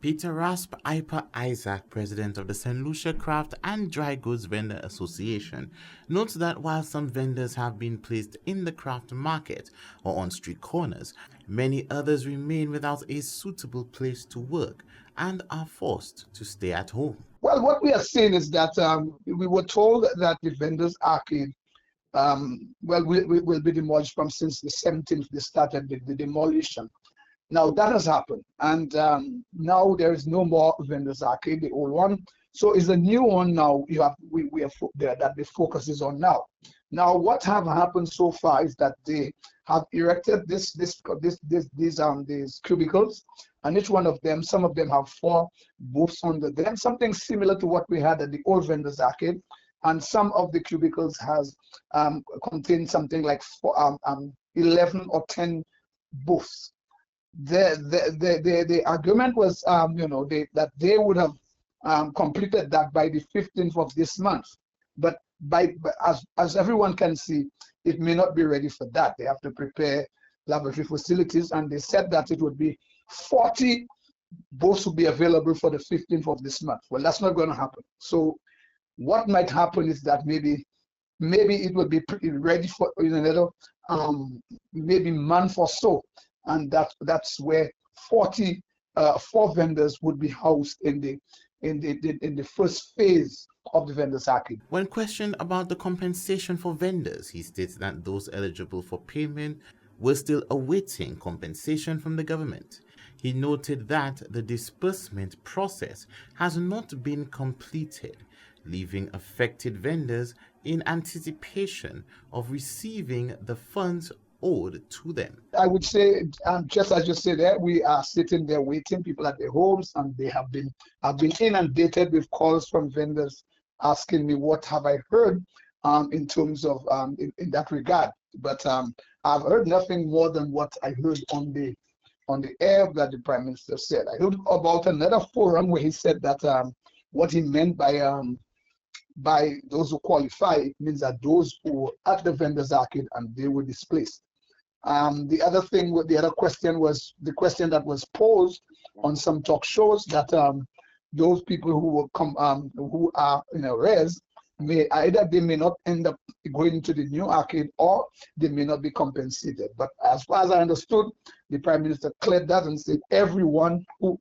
Peter Rasp Iper Isaac, president of the St. Lucia Craft and Dry Goods Vendor Association, notes that while some vendors have been placed in the craft market or on street corners, many others remain without a suitable place to work and are forced to stay at home. Well, what we are seeing is that we were told that the Vendors Arcade will be demolished from since the 17th. They started the demolition. Now that has happened, and now there is no more Vendors Arcade, the old one. So it's a new one now. That the focus is on now. Now what have happened so far is that they have erected these cubicles, and each one of them, some of them have 4 booths under them, something similar to what we had at the old Vendors Arcade. And some of the cubicles has contained something like 11 or 10 booths. The argument was, that they would have completed that by the 15th of this month, but as everyone can see, it may not be ready for that. They have to prepare laboratory facilities, and they said that it would be 40 booths would be available for the 15th of this month. Well, that's not going to happen. So what might happen is that maybe it will be ready for another maybe month or so. And that's where 4 vendors would be housed in the first phase of the Vendors Arcade. When questioned about the compensation for vendors, he states that those eligible for payment were still awaiting compensation from the government. He noted that the disbursement process has not been completed, leaving affected vendors in anticipation of receiving the funds owed to them. I would say, just as you said there, we are sitting there waiting, people at their homes, and they have been inundated with calls from vendors asking me what have I heard in terms of in that regard. But I've heard nothing more than what I heard on the air that the Prime Minister said. I heard about another forum where he said that what he meant by those who qualify means that those who were at the Vendors Arcade and they were displaced. The other question was the question that was posed on some talk shows that those people who will who are in arrears may not end up going to the new arcade, or they may not be compensated. But as far as I understood, the Prime Minister cleared that and said everyone who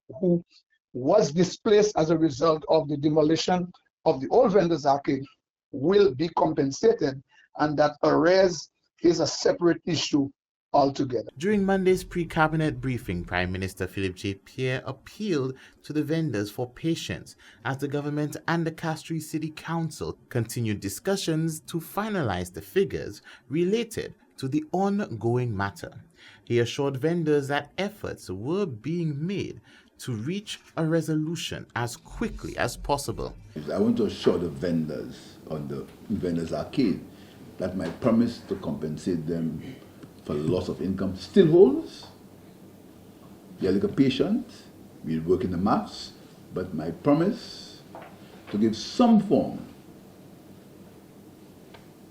was displaced as a result of the demolition of the old Vendors Arcade will be compensated, and that arrears is a separate issue altogether. During Monday's pre-cabinet briefing, Prime Minister Philip J. Pierre appealed to the vendors for patience as the government and the Castries City Council continued discussions to finalize the figures related to the ongoing matter. He assured vendors that efforts were being made to reach a resolution as quickly as possible. I want to assure the vendors on the Vendors Arcade that my promise to compensate them for loss of income still holds. Be a little patient, we'll work in the maths, but my promise to give some form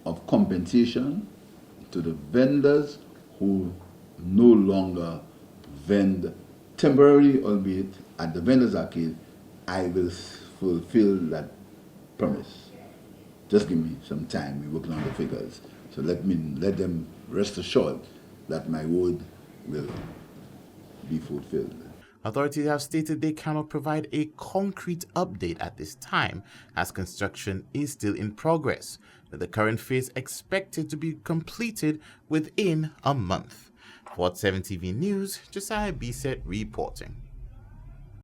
of compensation to the vendors who no longer vend temporarily, albeit at the Vendors Arcade, I will fulfill that promise. Just give me some time, we're working on the figures. So let them rest assured that my word will be fulfilled. Authorities have stated they cannot provide a concrete update at this time, as construction is still in progress, with the current phase expected to be completed within a month. For 7 TV News, Josiah Bisset reporting.